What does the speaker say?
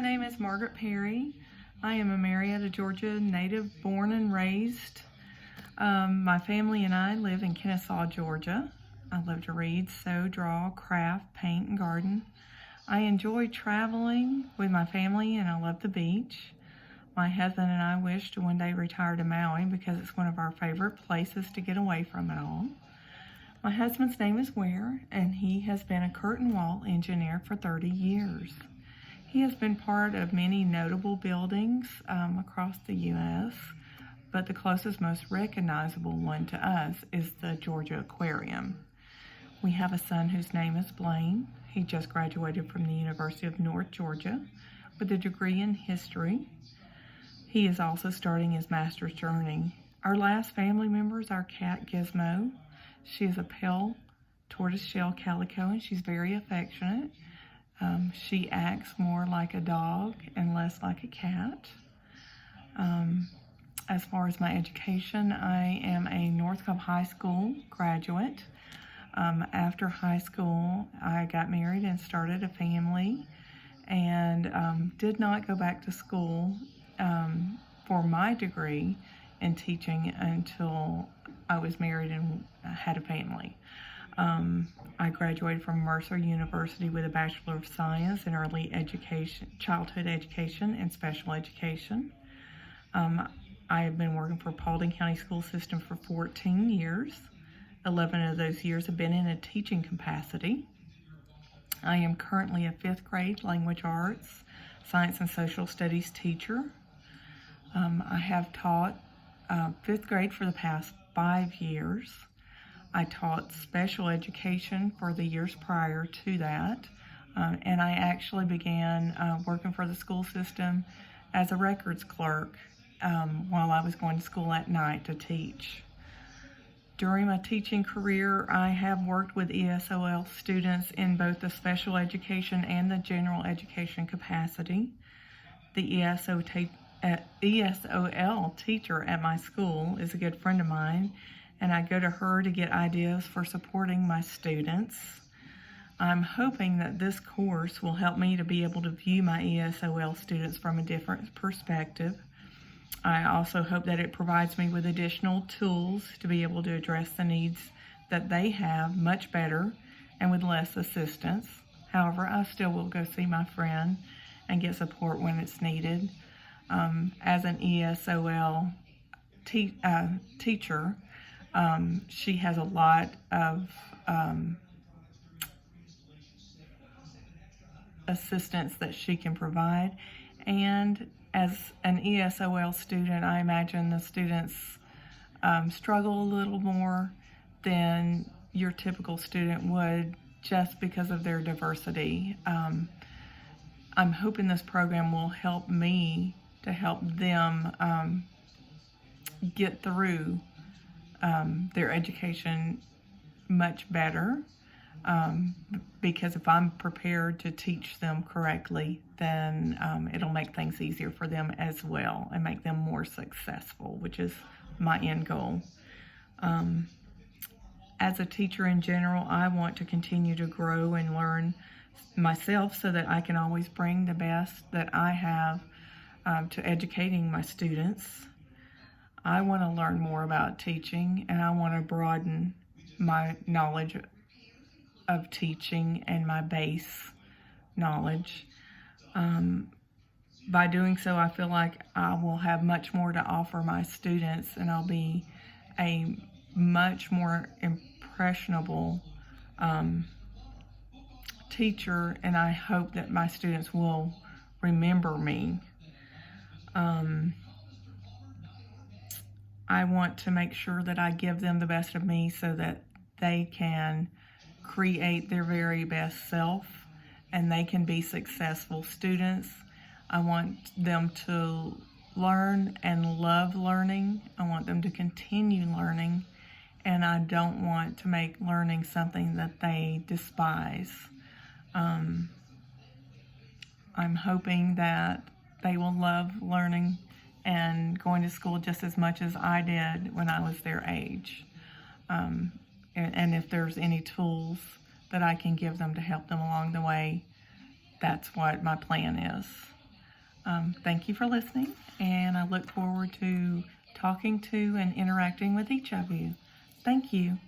name is Margaret Perry. I am a Marietta, Georgia native, born and raised. My family and I live in Kennesaw, Georgia. I love to read, sew, draw, craft, paint, and garden. I enjoy traveling with my family, and I love the beach. My husband and I wish to one day retire to Maui because it's one of our favorite places to get away from it all. My husband's name is Ware, and he has been a curtain wall engineer for 30 years. He has been part of many notable buildings across the U.S., but the closest, most recognizable one to us is the Georgia Aquarium. We have a son whose name is Blaine. He just graduated from the University of North Georgia with a degree in history. He is also starting his master's journey. Our last family member is our cat, Gizmo. She is a pale tortoiseshell calico, and she's very affectionate. She acts more like a dog and less like a cat. As far as my education, I am a Northcomb High School graduate. After high school, I got married and started a family, and did not go back to school for my degree in teaching until I was married and had a family. I graduated from Mercer University with a Bachelor of Science in Early Education, Childhood Education and Special Education. I have been working for Paulding County School System for 14 years. 11 of those years have been in a teaching capacity. I am currently a 5th grade language arts, science and social studies teacher. I have taught 5th grade for the past 5 years. I taught special education for the years prior to that, and I actually began working for the school system as a records clerk while I was going to school at night to teach. During my teaching career, I have worked with ESOL students in both the special education and the general education capacity. The ESOL teacher at my school is a good friend of mine, and I go to her to get ideas for supporting my students. I'm hoping that this course will help me to be able to view my ESOL students from a different perspective. I also hope that it provides me with additional tools to be able to address the needs that they have much better and with less assistance. However, I still will go see my friend and get support when it's needed. As an ESOL teacher, she has a lot of assistance that she can provide, and as an ESOL student, I imagine the students struggle a little more than your typical student would just because of their diversity. I'm hoping this program will help me to help them get through their education much better, because if I'm prepared to teach them correctly, then it'll make things easier for them as well and make them more successful, which is my end goal. As a teacher in general, I want to continue to grow and learn myself so that I can always bring the best that I have to educating my students. I want to learn more about teaching, and I want to broaden my knowledge of teaching and my base knowledge. By doing so, I feel like I will have much more to offer my students, and I'll be a much more impressionable teacher, and I hope that my students will remember me. I want to make sure that I give them the best of me so that they can create their very best self and they can be successful students. I want them to learn and love learning. I want them to continue learning, and I don't want to make learning something that they despise. I'm hoping that they will love learning and going to school just as much as I did when I was their age. And if there's any tools that I can give them to help them along the way, that's what my plan is. Thank you for listening, and I look forward to talking to and interacting with each of you. Thank you.